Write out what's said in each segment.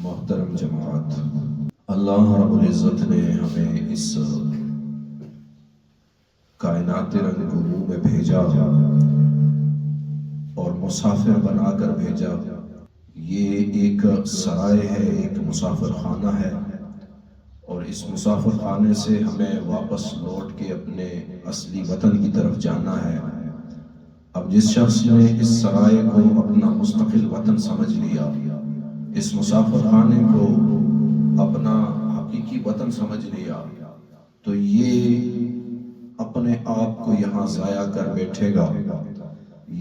محترم جماعت، اللہ رب العزت نے ہمیں اس کائنات رنگوں میں بھیجا اور مسافر بنا کر بھیجا۔ یہ ایک سرائے ہے، ایک مسافر خانہ ہے، اور اس مسافر خانے سے ہمیں واپس لوٹ کے اپنے اصلی وطن کی طرف جانا ہے۔ اب جس شخص نے اس سرائے کو اپنا مستقل وطن سمجھ لیا، اس مسافر خانے کو اپنا حقیقی وطن سمجھ لیا، تو یہ اپنے آپ کو یہاں ضائع کر بیٹھے گا۔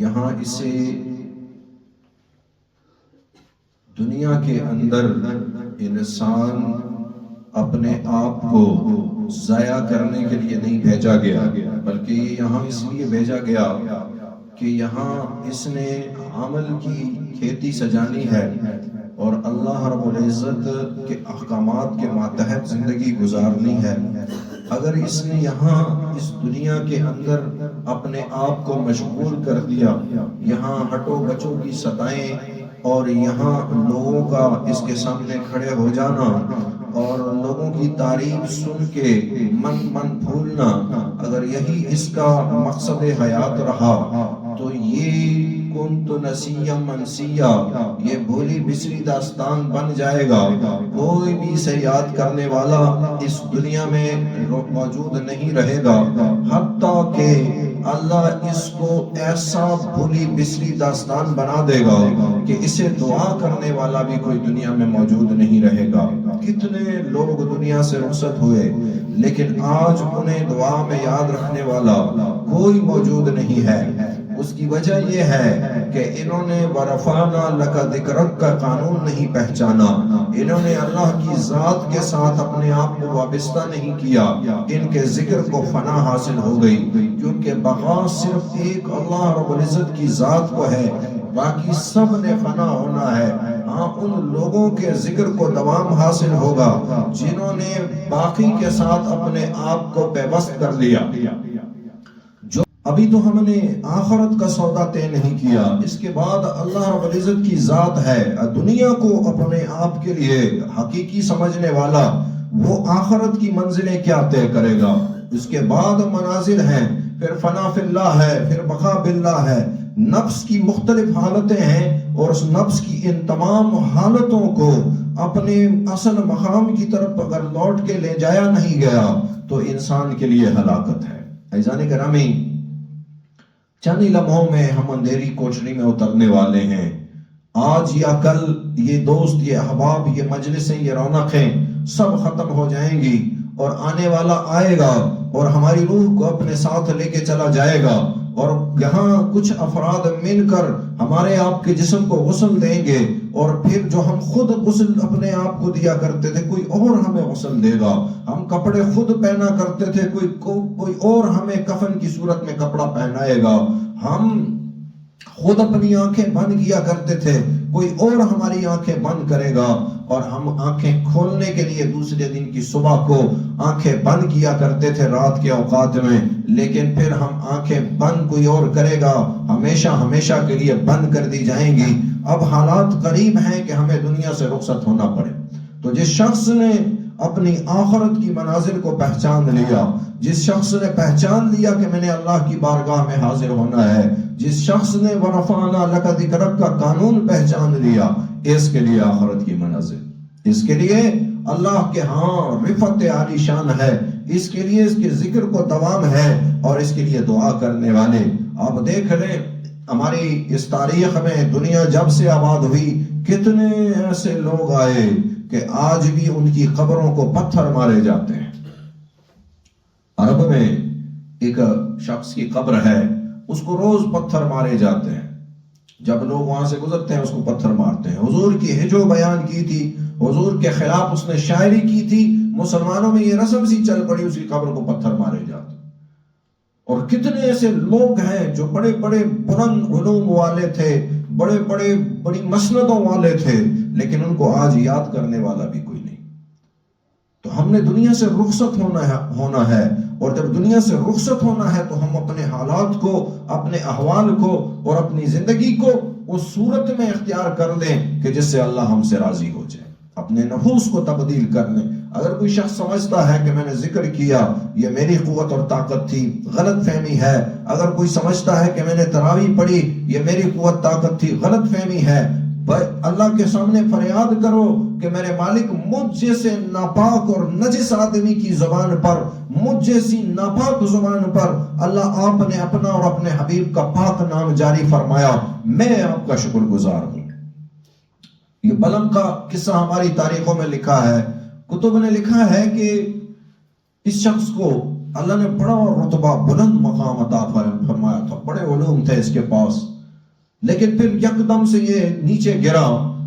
یہاں اسے دنیا کے اندر انسان اپنے آپ کو ضائع کرنے کے لیے نہیں بھیجا گیا، بلکہ یہ یہاں اس لیے بھیجا گیا کہ یہاں اس نے عمل کی کھیتی سجانی ہے اور اللہ رب العزت کے احکامات کے ماتحت زندگی گزارنی ہے۔ اگر اس نے یہاں اس دنیا کے اندر اپنے آپ کو مشغول کر دیا، یہاں ہٹو بچوں کی ستائیں اور یہاں لوگوں کا اس کے سامنے کھڑے ہو جانا اور لوگوں کی تعریف سن کے من پھولنا، اگر یہی اس کا مقصد حیات رہا تو یہ کنت نسیا منسیا، یہ بھولی بسری داستان بن جائے گا۔ کوئی بھی اسے یاد کرنے والا اس دنیا میں موجود نہیں رہے گا، حتیٰ کہ اللہ اس کو ایسا بھولی بسری داستان بنا دے گا کہ اسے دعا کرنے والا بھی کوئی دنیا میں موجود نہیں رہے گا۔ کتنے لوگ دنیا سے رخصت ہوئے، لیکن آج انہیں دعا میں یاد رکھنے والا کوئی موجود نہیں ہے۔ اس کی وجہ یہ ہے کہ انہوں نے وَرَفَعْنَا لَكَ ذِكْرَكَ کا قانون نہیں پہچانا، انہوں نے اللہ کی ذات کے ساتھ اپنے آپ کو وابستہ نہیں کیا۔ ان کے ذکر کو فنا حاصل ہو گئی، کیونکہ بقا صرف ایک اللہ رب العزت کی ذات کو ہے، باقی سب نے فنا ہونا ہے۔ ہاں، ان لوگوں کے ذکر کو دوام حاصل ہوگا جنہوں نے باقی کے ساتھ اپنے آپ کو پیوست کر لیا۔ ابھی تو ہم نے آخرت کا سودا طے نہیں کیا، اس کے بعد اللہ رب العزت کی ذات ہے۔ دنیا کو اپنے آپ کے لیے حقیقی سمجھنے والا وہ آخرت کی منزلیں کیا طے کرے گا؟ اس کے بعد منازل ہیں، پھر فنا فی اللہ ہے، پھر بقا باللہ ہے۔ نفس کی مختلف حالتیں ہیں اور اس نفس کی ان تمام حالتوں کو اپنے اصل مقام کی طرف اگر لوٹ کے لے جایا نہیں گیا تو انسان کے لیے ہلاکت ہے۔ عزیزان گرامی، چند ہی لمحوں میں ہم اندھیری کوٹری میں اترنے والے ہیں۔ آج یا کل یہ دوست، یہ احباب، یہ مجلسیں، یہ رونقیں سب ختم ہو جائیں گی اور آنے والا آئے گا اور ہماری روح کو اپنے ساتھ لے کے چلا جائے گا، اور یہاں کچھ افراد مل کر ہمارے آپ کے جسم کو غسل دیں گے، اور پھر جو ہم خود غسل اپنے آپ کو دیا کرتے تھے کوئی اور ہمیں غسل دے گا۔ ہم کپڑے خود پہنا کرتے تھے، کوئی اور ہمیں کفن کی صورت میں کپڑا پہنائے گا۔ ہم خود اپنی آنکھیں بند کیا کرتے تھے، کوئی اور ہماری آنکھیں بند کرے گا، اور ہم آنکھیں کھولنے کے لیے دوسرے دن کی صبح کو آنکھیں بند کیا کرتے تھے رات کے اوقات میں، لیکن پھر ہم آنکھیں بند کوئی اور کرے گا، ہمیشہ کے لیے بند کر دی جائیں گی۔ اب حالات قریب ہیں کہ ہمیں دنیا سے رخصت ہونا پڑے۔ تو جس شخص نے اپنی آخرت کی منازل کو پہچان لیا، جس شخص نے پہچان لیا کہ میں نے اللہ کی بارگاہ میں حاضر ہونا ہے، جس شخص نے وَرَفَعْنَا لَكَ ذِكْرَكَ کا قانون پہچان لیا، اس کے لیے آخرت کی منازل، اس کے لیے اللہ کے ہاں رفعت عالی شان ہے، اس کے لیے اس کے ذکر کو دوام ہے، اور اس کے لیے دعا کرنے والے۔ آپ دیکھ لیں ہماری اس تاریخ میں دنیا جب سے آباد ہوئی، کتنے ایسے لوگ آئے کہ آج بھی ان کی قبروں کو پتھر مارے جاتے ہیں۔ عرب میں ایک شخص کی قبر ہے، اس کو روز پتھر مارے جاتے ہیں، جب لوگ وہاں سے گزرتے ہیں اس کو پتھر مارتے ہیں۔ حضور کی ہجو بیان کی تھی، حضور کے خلاف اس نے شاعری کی تھی، مسلمانوں میں یہ رسم سی چل پڑی، اس کی قبر کو پتھر مارے جاتے۔ اور کتنے ایسے لوگ ہیں جو بڑے بڑے بلند علوم والے تھے، بڑی مسندوں والے تھے، لیکن ان کو آج یاد کرنے والا بھی کوئی نہیں۔ تو ہم نے دنیا سے رخصت ہونا ہے، اور جب دنیا سے رخصت ہونا ہے تو ہم اپنے حالات کو، اپنے احوال کو اور اپنی زندگی کو اس صورت میں اختیار کر لیں کہ جس سے اللہ ہم سے راضی ہو جائے۔ اپنے نفوس کو تبدیل کر لیں. اگر کوئی شخص سمجھتا ہے کہ میں نے ذکر کیا یہ میری قوت اور طاقت تھی، غلط فہمی ہے. اگر کوئی سمجھتا ہے کہ میں نے تراویح پڑھی یہ میری قوت طاقت تھی، غلط فہمی ہے. اللہ کے سامنے فریاد کرو کہ میرے مالک مجھ جیسے ناپاک اور نجس آدمی کی زبان پر، مجھ جیسی ناپاک زبان پر اللہ آپ نے اپنا اور اپنے حبیب کا پاک نام جاری فرمایا، میں آپ کا شکر گزار ہوں. یہ بلم کا قصہ ہماری تاریخوں میں لکھا ہے، کتب نے لکھا ہے کہ اس شخص کو اللہ نے بڑا رتبہ بلند مقام عطا فرمایا تھا، بڑے علوم تھے اس کے پاس، لیکن پھر یکدم سے یہ نیچے گرا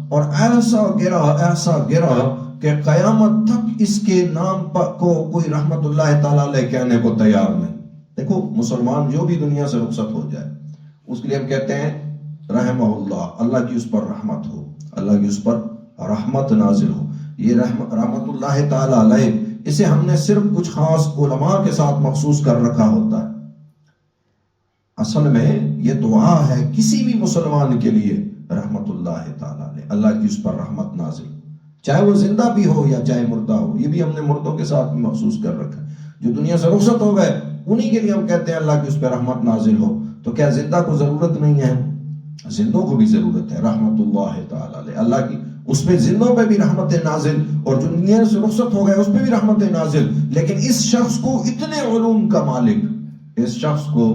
اور ایسا گرا کہ قیامت تک اس کے نام کو کوئی رحمت اللہ تعالیٰ علیہ کہنے کو تیار نہیں. دیکھو مسلمان جو بھی دنیا سے رخصت ہو جائے اس کے لیے ہم کہتے ہیں رحمہ اللہ، اللہ کی اس پر رحمت ہو، اللہ کی اس پر رحمت نازل ہو. یہ رحمت اللہ تعالیٰ علیہ اسے ہم نے صرف کچھ خاص علماء کے ساتھ مخصوص کر رکھا ہوتا ہے. اصل میں یہ دعا ہے کسی بھی مسلمان کے لیے رحمت اللہ تعالیٰ علیہ، اللہ کی اس پر رحمت نازل، چاہے وہ زندہ بھی ہو یا چاہے مردہ ہو. یہ بھی ہم نے مردوں کے ساتھ بھی مخصوص کر رکھا ہے، جو دنیا سے رخصت ہو گئے انہی کے لیے ہم کہتے ہیں اللہ کی اس پہ رحمت نازل ہو. تو کیا زندہ کو ضرورت نہیں ہے؟ زندوں کو بھی ضرورت ہے رحمت اللہ تعالیٰ علیہ، اللہ کی اس پہ زندوں پہ بھی رحمت نازل، اور جو دنیا سے رخصت ہو گئے اس پہ بھی رحمت نازل. لیکن اس شخص کو اتنے علوم کا مالک، اس شخص کو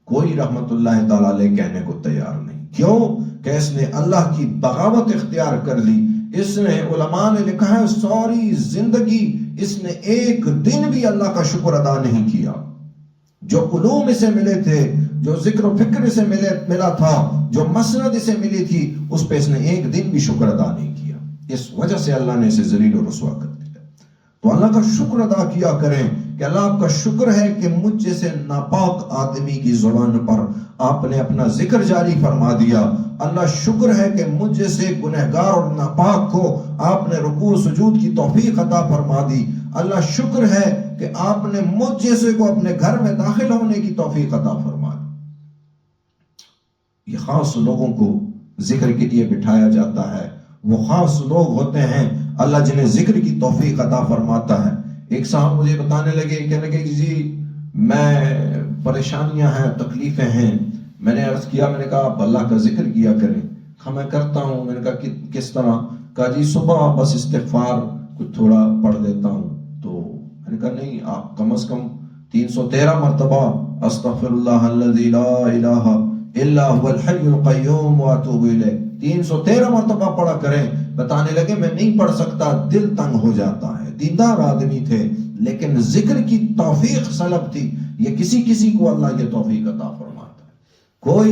کوئی رحمت اللہ تعالیٰ علیہ کہنے کو تیار نہیں. کیوں کہ اس نے اللہ کی بغاوت اختیار کر لی. اس نے، علماء نے لکھا ہے، ساری زندگی اس نے ایک دن بھی اللہ کا شکر ادا نہیں کیا. جو علوم اسے ملے تھے، جو ذکر و فکر اسے ملا تھا، جو مسند اسے ملی تھی، اس پہ اس نے ایک دن بھی شکر ادا نہیں کیا. اس وجہ سے اللہ نے اسے ذلیل و رسوا کر دیا. تو اللہ کا شکر ادا کیا کریں کہ اللہ آپ کا شکر ہے کہ مجھ جیسے ناپاک آدمی کی زبان پر آپ نے اپنا ذکر جاری فرما دیا. اللہ شکر ہے کہ مجھ جیسے گنہگار اور ناپاک کو آپ نے رکوع سجود کی توفیق عطا فرما دی. اللہ شکر ہے کہ آپ نے مجھ جیسے کو اپنے گھر میں داخل ہونے کی توفیق عطا فرما دی. یہ خاص لوگوں کو ذکر کے لیے بٹھایا جاتا ہے. وہ خاص لوگ ہوتے ہیں اللہ جنہیں ذکر کی توفیق عطا فرماتا ہے. ایک صاحب مجھے بتانے لگے، کہنے لگے کہ جی میں پریشانیاں ہیں، تکلیفیں ہیں. میں نے عرض کیا، میں نے کہا آپ اللہ کا ذکر کیا کریں. میں کرتا ہوں. میں نے کہا کس طرح؟ کہا جی صبح بس استغفار کچھ تھوڑا پڑھ لیتا ہوں. تو میں نے کہا نہیں، آپ کم از کم 313 مرتبہ استغفر اللہ الذی لا الہ الا هو الحی القیوم واتوب الیہ 313 مرتبہ پڑھا کریں. بتانے لگے میں نہیں پڑھ سکتا، دل تنگ ہو جاتا ہے. دیندار آدمی تھے لیکن ذکر کی توفیق سلب تھی. یہ کسی کو اللہ یہ توفیق عطا فرماتا ہے.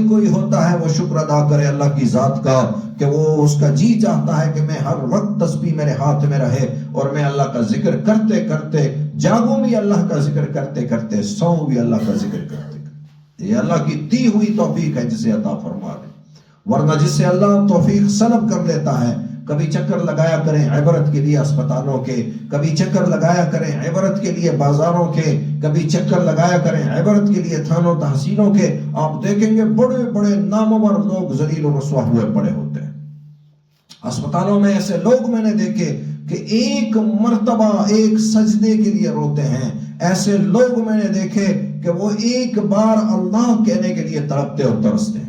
کوئی ہوتا ہے وہ شکر ادا کرے اللہ کی ذات کا کہ وہ اس کا جی چاہتا ہے کہ میں ہر وقت تسبیح میرے ہاتھ میں رہے اور میں اللہ کا ذکر کرتے کرتے جاگوں بھی اللہ کا ذکر کرتے کرتے سوؤں بھی اللہ کا ذکر کرتے کرتے. یہ اللہ کی دی ہوئی توفیق ہے جسے عطا فرما دے. ورنہ جس سے اللہ توفیق سلب کر لیتا ہے، کبھی چکر لگایا کریں عبرت کے لیے اسپتالوں کے، کبھی چکر لگایا کریں عبرت کے لیے بازاروں کے، کبھی چکر لگایا کریں عبرت کے لیے تھانوں تحصیلوں کے. آپ دیکھیں گے بڑے بڑے نامور لوگ ذلیل و رسوا ہوئے پڑے ہوتے ہیں. اسپتالوں میں ایسے لوگ میں نے دیکھے کہ ایک مرتبہ ایک سجدے کے لیے روتے ہیں. ایسے لوگ میں نے دیکھے کہ وہ ایک بار اللہ کہنے کے لیے تڑپتے اور ترستے ہیں.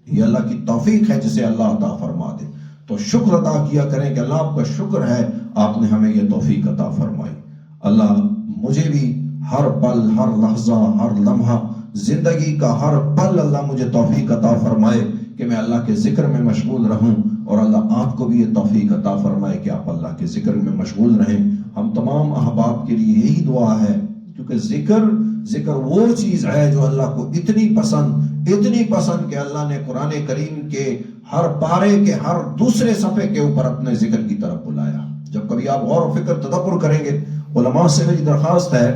یہ اللہ کی توفیق ہے جسے اللہ عطا فرما دے. تو شکر ادا کیا کریں کہ اللہ آپ کا شکر ہے آپ نے ہمیں یہ توفیق عطا فرمائی. اللہ مجھے بھی ہر پل، ہر لحظہ، ہر لمحہ، زندگی کا ہر پل اللہ مجھے توفیق عطا فرمائے کہ میں اللہ کے ذکر میں مشغول رہوں، اور اللہ آپ کو بھی یہ توفیق عطا فرمائے کہ آپ اللہ کے ذکر میں مشغول رہیں. ہم تمام احباب کے لیے یہی دعا ہے، کیونکہ ذکر وہ چیز ہے جو اللہ کو اتنی پسند کہ اللہ نے قرآن کریم کے ہر پارے کے ہر دوسرے صفحے کے اوپر اپنے ذکر کی طرف بلایا. جب کبھی آپ غور و فکر تدبر کریں گے، علماء سے میری درخواست ہے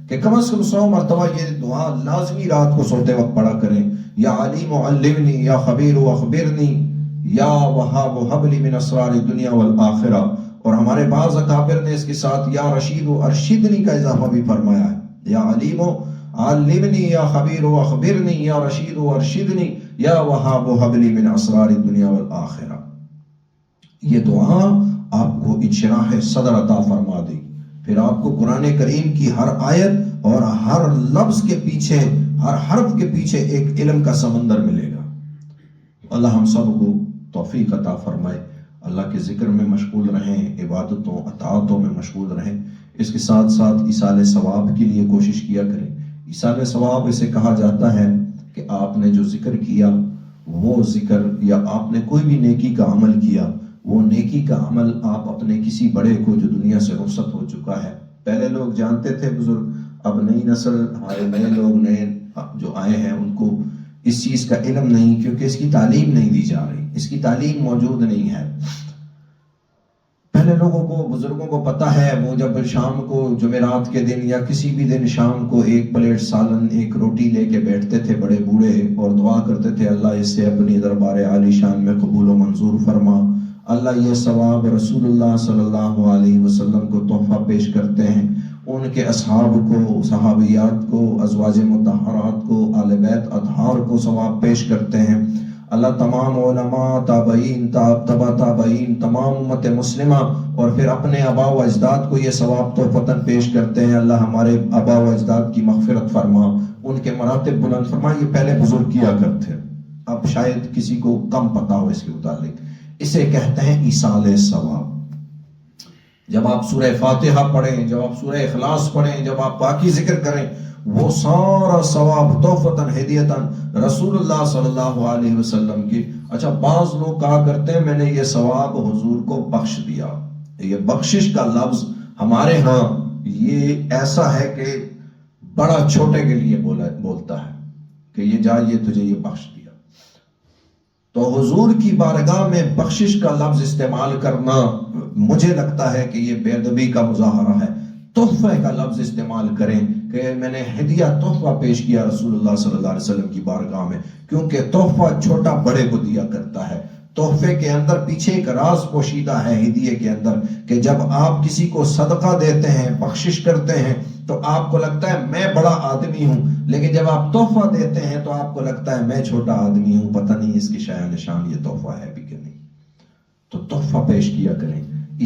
کہ کم از کم 100 مرتبہ یہ دعا لازمی رات کو سوتے وقت پڑھا کریں. یا علیم علمنی، یا خبیر اخبرنی، یا وہاب حب لی من اسرار الدنیا والآخرہ. اور ہمارے بعض اکابر نے اس کے ساتھ یا رشید و ارشدنی کا اضافہ بھی فرمایا ہے. یا علیم علمنی، یا خبیر اخبرنی، یا رشید و ارشدنی، یا وہاب حب لی من اسرار الدنیا والآخرہ. یہ دعا آپ کو انشراح صدر عطا فرما دے. پھر آپ کو قرآن کریم کی ہر آیت اور ہر لفظ کے پیچھے، ہر حرف کے پیچھے ایک علم کا سمندر ملے گا. اللہ ہم سب کو توفیق عطا فرمائے. اللہ کے ذکر میں مشغول رہیں، عبادتوں اطاعتوں میں مشغول رہیں. اس کے ساتھ ساتھ ایصال ثواب کے لیے کوشش کیا کریں. ایصال ثواب اسے کہا جاتا ہے کہ آپ نے جو ذکر کیا وہ ذکر، یا آپ نے کوئی بھی نیکی کا عمل کیا، وہ نیکی کا عمل آپ اپنے کسی بڑے کو جو دنیا سے رخصت ہو چکا ہے. پہلے لوگ جانتے تھے بزرگ، اب نئی نسل، ہمارے نئے لوگ، نئے جو آئے ہیں، ان کو اس چیز کا علم نہیں، کیونکہ اس کی تعلیم نہیں دی جا رہی، اس کی تعلیم موجود نہیں ہے. پہلے لوگوں کو، بزرگوں کو پتہ ہے، وہ جب شام کو جمعرات کے دن یا کسی بھی دن شام کو ایک پلیٹ سالن، ایک روٹی لے کے بیٹھتے تھے بڑے بوڑھے، اور دعا کرتے تھے اللہ اسے اپنی دربار عالی شان میں قبول و منظور فرما. اللہ یہ ثواب رسول اللہ صلی اللہ علیہ وسلم کو تحفہ پیش کرتے ہیں، ان کے اصحاب کو، صحابیات کو، ازواج مطہرات کو، آل بیت اطہار کو ثواب پیش کرتے ہیں. اللہ تمام علماء، تابعین، تبع تابعین، تمام امت مسلمہ اور پھر اپنے آباء و اجداد کو یہ ثواب تحفتاً پیش کرتے ہیں. اللہ ہمارے آباء و اجداد کی مغفرت فرما، ان کے مراتب بلند فرما. یہ پہلے بزرگ کیا کرتے، اب شاید کسی کو کم پتہ ہو اس کے متعلق. اسے کہتے ہیں ایصال ثواب. جب آپ سورہ فاتحہ پڑھیں، جب آپ سورہ اخلاص پڑھیں، جب آپ باقی ذکر کریں، وہ سارا ثواب تحفتاً ہدیتاً رسول اللہ صلی اللہ علیہ وسلم کی. اچھا، بعض لوگ کہا کرتے ہیں میں نے یہ ثواب حضور کو بخش دیا. یہ بخشش کا لفظ ہمارے ہاں یہ ایسا ہے کہ بڑا چھوٹے کے لیے بولتا ہے کہ یہ جا، یہ تجھے یہ بخش دیا. تو حضور کی بارگاہ میں بخشش کا لفظ استعمال کرنا مجھے لگتا ہے کہ یہ بے ادبی کا مظاہرہ ہے. تحفے کا لفظ استعمال کریں کہ میں نے ہدیہ تحفہ پیش کیا رسول اللہ صلی اللہ علیہ وسلم کی بارگاہ میں، کیونکہ تحفہ چھوٹا بڑے کو دیا کرتا ہے. تحفے کے اندر پیچھے ایک راز پوشیدہ ہے ہدیے کے اندر، کہ جب آپ کسی کو صدقہ دیتے ہیں، بخشش کرتے ہیں، تو آپ کو لگتا ہے میں بڑا آدمی ہوں، لیکن جب آپ تحفہ دیتے ہیں تو آپ کو لگتا ہے میں چھوٹا آدمی ہوں، پتہ نہیں اس کی شان یہ تحفہ ہے بھی کہ نہیں. تو تحفہ پیش کیا کریں.